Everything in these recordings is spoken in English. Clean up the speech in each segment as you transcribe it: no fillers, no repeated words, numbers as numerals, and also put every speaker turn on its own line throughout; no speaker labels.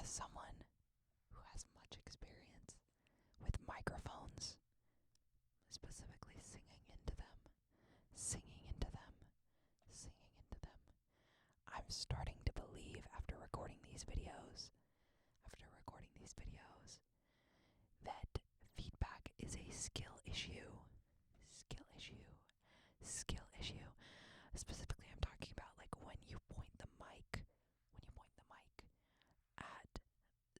as someone who has much experience with microphones, specifically singing into them, I'm starting to believe after recording these videos, that feedback is a skill issue. Specifically, I'm talking about like when you point the mic at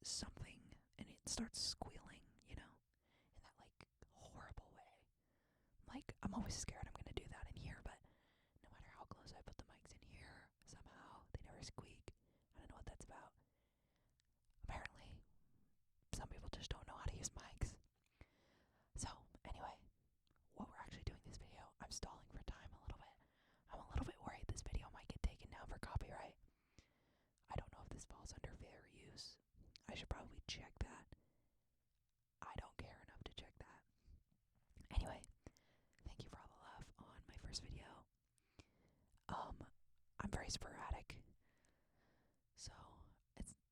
something and it starts squealing, in that like horrible way. Like, I'm always scared I'm gonna do that in here, but no matter how close I put the mics in here, somehow they never squeak. I don't know what that's about. Apparently, some people just don't know how to use mics. So, anyway, what we're actually doing this video, I'm stalling for time a little bit. I'm a little bit worried this video might get taken down for copyright. I don't know if this falls under fair use. I should probably check that. I don't care enough to check that. Anyway, thank you for all the love on my first video. I'm very sporadic, so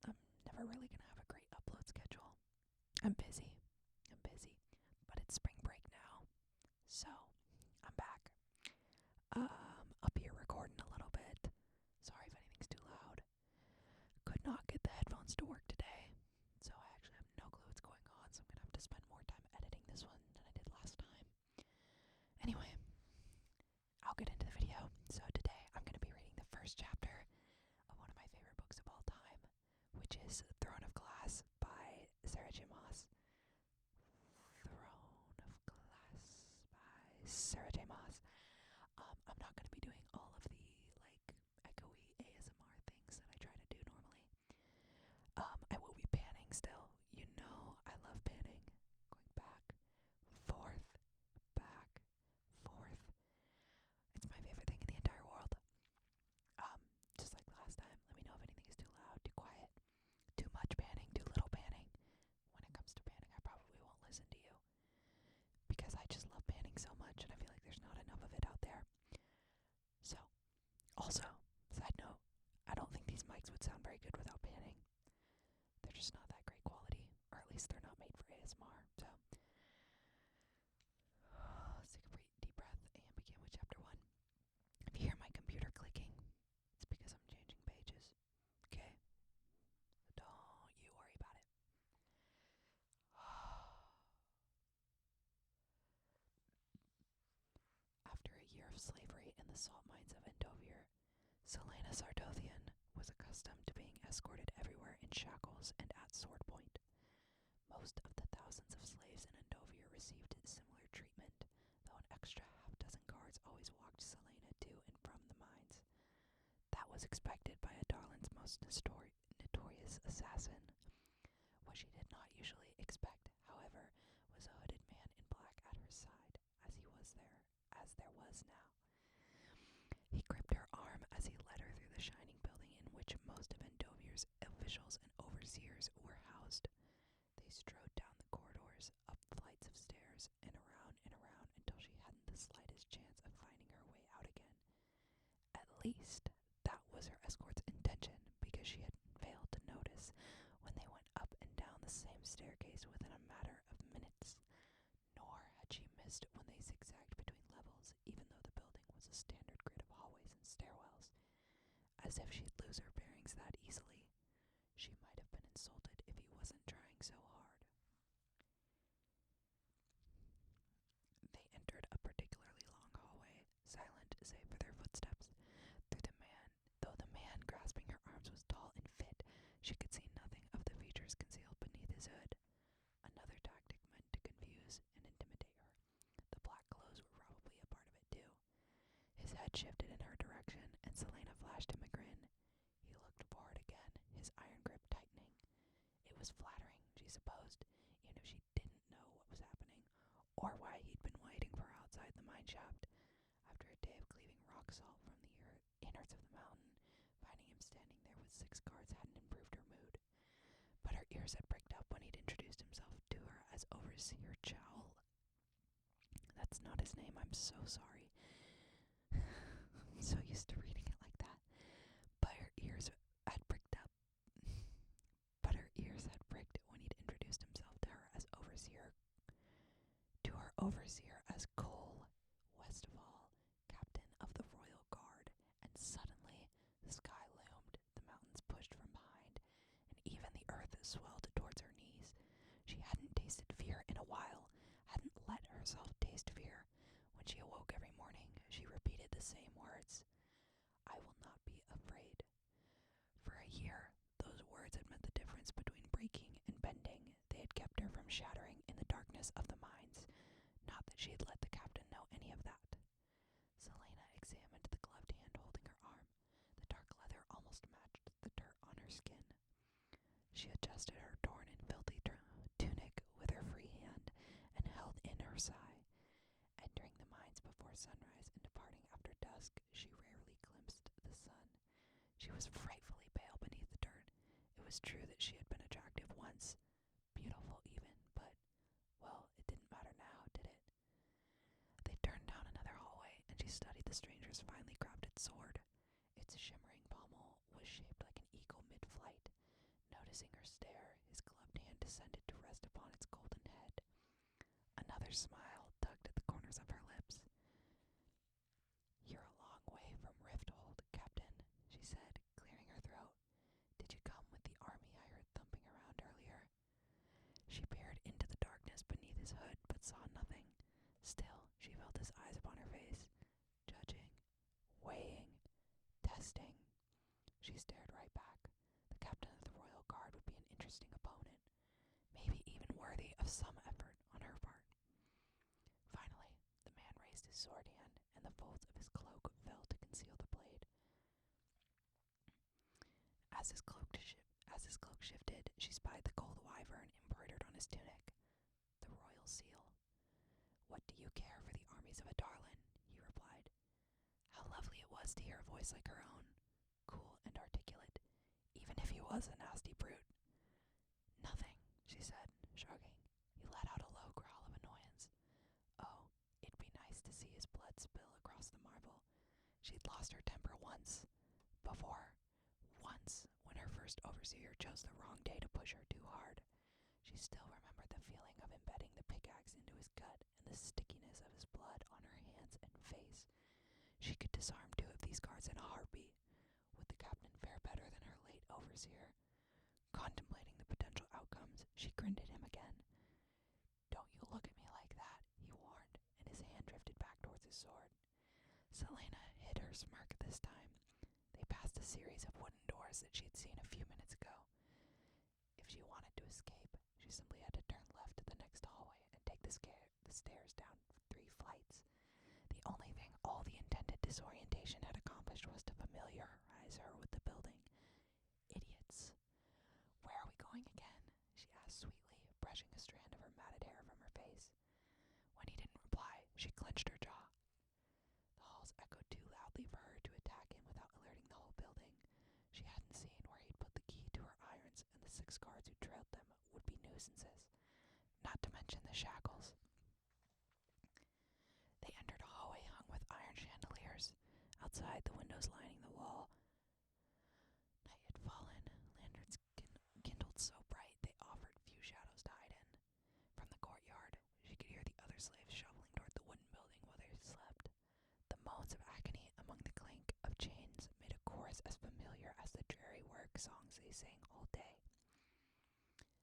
I'm never really gonna have a great upload schedule. I'm busy, but it's spring break now, so I'm back. Up here recording a little bit. Sorry if anything's too loud. Could not get the headphones to work today, so I actually have no clue what's going on, so I'm gonna have to spend more time editing this one than I did last time. Anyway, I'll get into the video. So today I'm going to be reading the first chapter of one of my favorite books of all time, which is Throne of Glass by Sarah J Maas. I'm not going to be doing all of the like echoey ASMR things that I try to do normally. I will be panning still. I love panning. Going back, forth. It's my favorite thing in the entire world. Just like last time, let me know if anything is too loud, too quiet, too much panning, too little panning. When it comes to panning, I probably won't listen to you, because I just love panning so much and I feel like there's not enough of it out there. So, also, side note, I don't think these mics would sound very good without panning. They're just not that great quality, or at least they're not made for ASMR, so let's take a deep breath and begin with chapter 1. If you hear my computer clicking, it's because I'm changing pages, okay? So don't you worry about it. After a year of slavery in the salt mines of Endovir, Selena Sardothian was accustomed to being escorted everywhere in shackles and at sword point. Most of the thousands of slaves in Endovir received similar treatment, though an extra half-dozen guards always walked Selena to and from the mines. That was expected by Adarlan's most notorious assassin. What she did not usually expect, however, was a hooded man in black at her side, as there was now. He gripped her arm as he led her through the shining building in which most of Endovir's officials and overseers were housed. They strode down the corridors, up flights of stairs, and around until she hadn't the slightest chance of finding her way out again. At least, that was her escort's intention, because she had failed to notice when they went up and down the same staircase within a matter of minutes. Nor had she missed when they zigzagged between levels, even though the building was a standard grid of hallways and stairwells. As if she'd lose her bearings that easily. She might have been insulted if he wasn't trying so hard. They entered a particularly long hallway, silent save for their footsteps. Though the man grasping her arms was tall and fit, she could see nothing of the features concealed beneath his hood. Another tactic meant to confuse and intimidate her. The black clothes were probably a part of it too. His head shifted in her direction, and Selena flashed him a grin. He looked forward again, his iron grip tightening. It was flattering, she supposed, even if she didn't know what was happening, or why he'd been waiting for her outside the mine shaft. After a day of cleaving rock salt from the innards of the mountain, finding him standing there with 6 guards hadn't improved her mood. But her ears had pricked up when he'd introduced himself to her as Overseer Jowl. That's not his name, I'm so sorry. I'm so used to reading it like that. But her ears had pricked up overseer as Cole Westfall, captain of the Royal Guard, and suddenly the sky loomed, the mountains pushed from behind, and even the earth swelled towards her knees. She hadn't tasted fear in a while, hadn't let herself taste fear. When she awoke every morning, she repeated the same words, "I will not be afraid." For a year, those words had meant the difference between breaking and bending. They had kept her from shattering in the darkness of the mines. Not that she had let the captain know any of that. Selena examined the gloved hand holding her arm. The dark leather almost matched the dirt on her skin. She adjusted her torn and filthy tunic with her free hand and held in her sigh. Entering the mines before sunrise and departing after dusk, she rarely glimpsed the sun. She was frightfully pale beneath the dirt. It was true that she had been attractive once, beautiful even, but, well, it didn't matter now, did it? They turned down another hallway, and she studied the stranger's finely crafted sword. Its shimmering pommel was shaped like an eagle mid-flight. Noticing her stare, his gloved hand descended to rest upon its golden head. Another smile tugged at the corners of her lips. "You're a long way from Rifthold, Captain," she said, clearing her throat. "Did you come with the army I heard thumping around earlier?" She peered into the darkness beneath his hood, but saw nothing. Still, she felt his eyes upon her face, judging, weighing, testing. She stared right back. The captain of the Royal Guard would be an interesting opponent, maybe even worthy of some effort on her part. Finally, the man raised his sword hand, and the folds of his cloak fell to conceal the blade. As his cloak shifted, she spied the gold wyvern embroidered on his tunic, the royal seal. "What do you care for the armies of Adarlan?" he replied. How lovely it was to hear a voice like her own, cool and articulate, even if he was a nasty brute. "Nothing," she said, shrugging. He let out a low growl of annoyance. Oh, it'd be nice to see his blood spill across the marble. She'd lost her temper once before. Once, when her first overseer chose the wrong day to push her too hard. She still remembered the feeling of embedding the pickaxe into his gut and the stickiness of his blood on her hands and face. She could disarm 2 of these guards in a heartbeat. Would the captain fare better than her late overseer? Contemplating the potential outcomes, she grinned at him again. "Don't you look at me like that," he warned, and his hand drifted back towards his sword. Selena hid her smirk this time. They passed a series of wooden doors that she had seen a few minutes ago. If she wanted to escape, she simply had to turn left to the next hallway and take the stairs down 3 flights. The only thing all the intended disorientation had accomplished was to familiarize her with the building. Idiots. "Where are we going again?" she asked sweetly, brushing a strand of her matted hair from her face. When he didn't reply, she clenched her jaw. The halls echoed too loudly for her to attack him without alerting the whole building. She hadn't seen where he'd put the key to her irons, and the 6 guards who trailed them would be nuisances, not to mention the shackles. They entered a hallway hung with iron chandeliers. Outside, the windows lining the wall. Night had fallen. Lanterns kindled so bright they offered few shadows to hide in. From the courtyard, she could hear the other slaves shoveling toward the wooden building while they slept. The moans of agony among the clank of chains made a chorus as familiar as the dreary work songs they sang all day.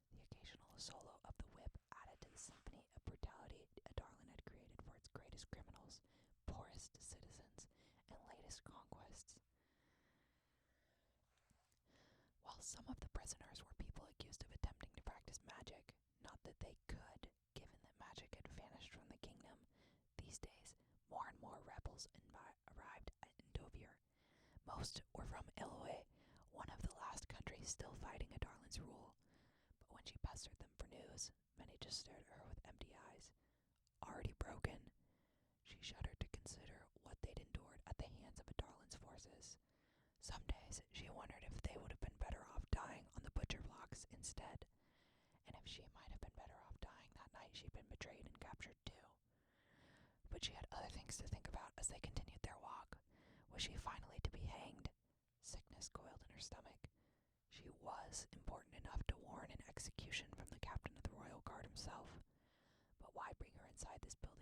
The occasional solo of the whip added to the symphony of brutality Adarlan had created for its greatest criminals, poorest citizens, and latest conquests. While some of the prisoners were people accused of attempting to practice magic, not that they could, given that magic had vanished from the kingdom, these days more and more rebels arrived at Endovir. Most were from Illinois, one of the last countries still fighting Adarlan's rule. But when she pestered them for news, many just stared at her with empty eyes. Already broken, she shuddered to consider what they'd endured at the hands of Adarlan's forces. Some days she wondered if they would have been better off dying on the butcher blocks instead, and if she might have been better off dying that night she'd been betrayed and captured too. But she had other things to think about as they continued their walk. Was she finally to be hanged? Sickness coiled in her stomach. She was important enough to warrant an execution from the captain of the Royal Guard himself. But why bring her inside this building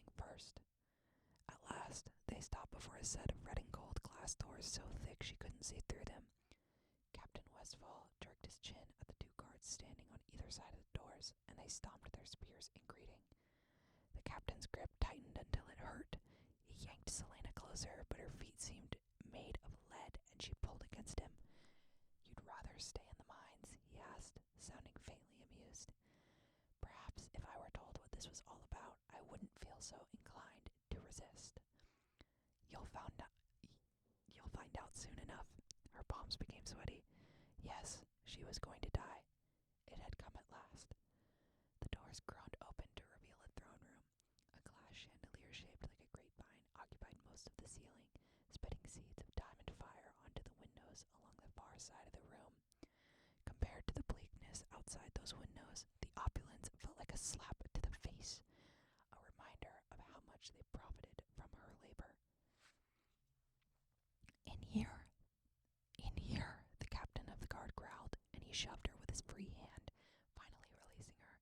they stopped before a set of red and gold glass doors so thick she couldn't see through them. Captain Westfall jerked his chin at the two guards standing on either side of the doors, and they stomped their spears in greeting. The captain's grip tightened until it hurt. He yanked Selena closer, but her feet seemed made of lead, and she pulled against him. "You'd rather stay in the mines?" he asked, sounding faintly amused. Perhaps if I were told what this was all about, I wouldn't feel so inclined to resist. You'll find out soon enough." Her palms became sweaty. Yes, she was going to die. It had come at last. The doors groaned open to reveal a throne room. A glass chandelier shaped like a grapevine occupied most of the ceiling, spitting seeds of diamond fire onto the windows along the far side of the room. Compared to the bleakness outside those windows, the opulence felt like a slap to the face, a reminder of how much they profited from her labor. In here, the captain of the guard growled, and he shoved her with his free hand, finally releasing her.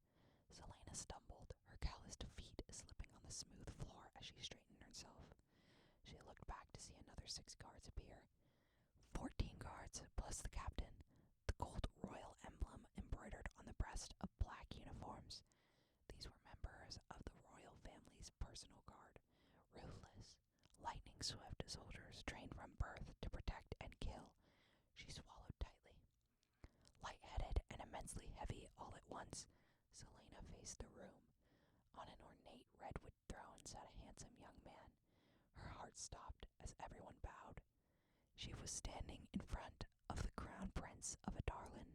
Selena stumbled, her calloused feet slipping on the smooth floor as she straightened herself. She looked back to see another 6 guards appear. 14 guards, plus the captain, the gold royal emblem embroidered on the breast of black uniforms. These were members of the royal family's personal guard, ruthless, lightning-swift soldiers trained from birth to protect and kill. She swallowed tightly. Light-headed and immensely heavy all at once, Selena faced the room. On an ornate redwood throne sat a handsome young man. Her heart stopped as everyone bowed. She was standing in front of the crown prince of Adarlan,